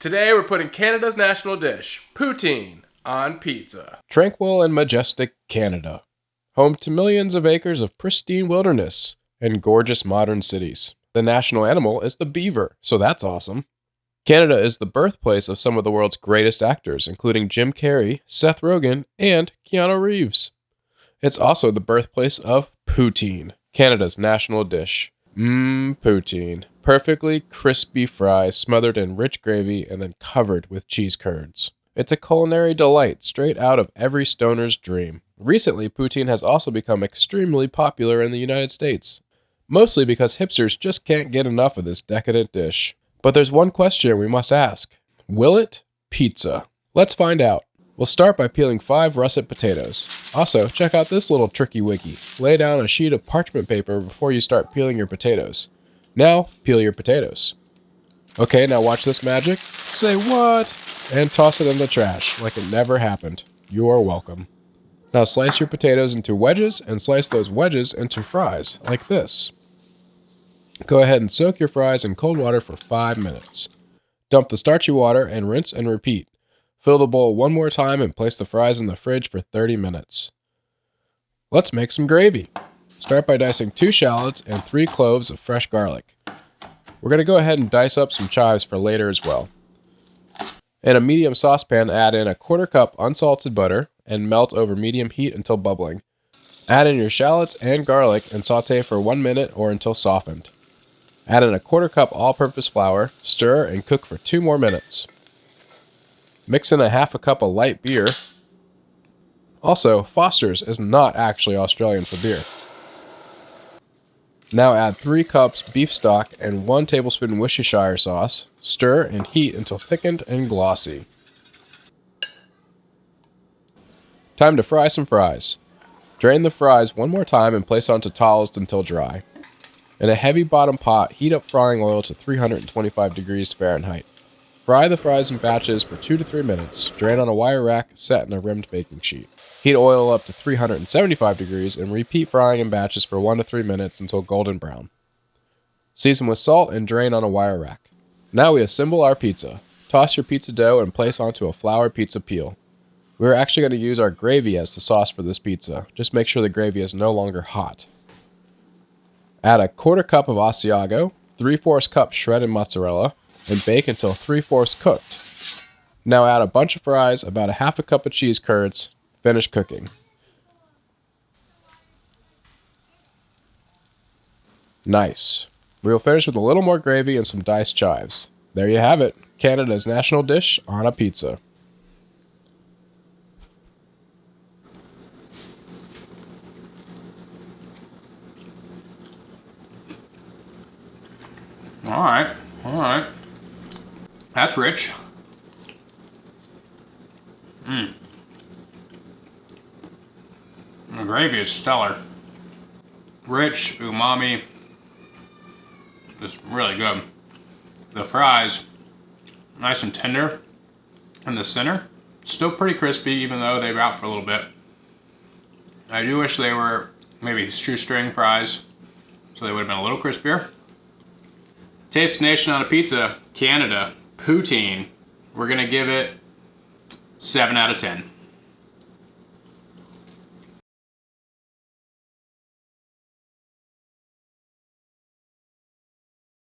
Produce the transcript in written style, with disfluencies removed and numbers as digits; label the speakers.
Speaker 1: Today we're putting Canada's national dish, poutine, on pizza. Tranquil and majestic Canada, home to millions of acres of pristine wilderness and gorgeous modern cities. The national animal is the beaver, so that's awesome. Canada is the birthplace of some of the world's greatest actors, including Jim Carrey, Seth Rogen, and Keanu Reeves. It's also the birthplace of poutine, Canada's national dish. Poutine. Perfectly crispy fries smothered in rich gravy and then covered with cheese curds. It's a culinary delight straight out of every stoner's dream. Recently, poutine has also become extremely popular in the United States, mostly because hipsters just can't get enough of this decadent dish. But there's one question we must ask. Will it pizza? Let's find out. We'll start by peeling 5 russet potatoes. Also, check out this little tricky wiki. Lay down a sheet of parchment paper before you start peeling your potatoes. Now, peel your potatoes. Okay, now watch this magic. Say what? And toss it in the trash like it never happened. You're welcome. Now slice your potatoes into wedges and slice those wedges into fries, like this. Go ahead and soak your fries in cold water for 5 minutes. Dump the starchy water and rinse and repeat. Fill the bowl one more time and place the fries in the fridge for 30 minutes. Let's make some gravy. Start by dicing 2 shallots and 3 cloves of fresh garlic. We're going to go ahead and dice up some chives for later as well. In a medium saucepan, add in a 1/4 cup unsalted butter and melt over medium heat until bubbling. Add in your shallots and garlic and saute for 1 minute or until softened. Add in a 1/4 cup all-purpose flour, stir, and cook for 2 more minutes. Mix in a 1/2 cup of light beer. Also, Foster's is not actually Australian for beer. Now add 3 cups beef stock and 1 tablespoon Worcestershire sauce. Stir and heat until thickened and glossy. Time to fry some fries. Drain the fries one more time and place onto towels until dry. In a heavy bottom pot, heat up frying oil to 325 degrees Fahrenheit. Fry the fries in batches for 2 to 3 minutes. Drain on a wire rack set in a rimmed baking sheet. Heat oil up to 375 degrees and repeat frying in batches for 1 to 3 minutes until golden brown. Season with salt and drain on a wire rack. Now we assemble our pizza. Toss your pizza dough and place onto a flour pizza peel. We're actually going to use our gravy as the sauce for this pizza. Just make sure the gravy is no longer hot. Add a 1/4 cup of Asiago, 3/4 cup shredded mozzarella, and bake until 3/4 cooked. Now add a bunch of fries, about a 1/2 cup of cheese curds. Finish cooking. Nice. We will finish with a little more gravy and some diced chives. There you have it, Canada's national dish on a pizza.
Speaker 2: All right. That's rich. The gravy is stellar. Rich, umami, just really good. The fries, nice and tender in the center. Still pretty crispy even though they were out for a little bit. I do wish they were maybe shoestring fries, so they would have been a little crispier. Taste Nation on a pizza, Canada, poutine. We're gonna give it 7 out of 10.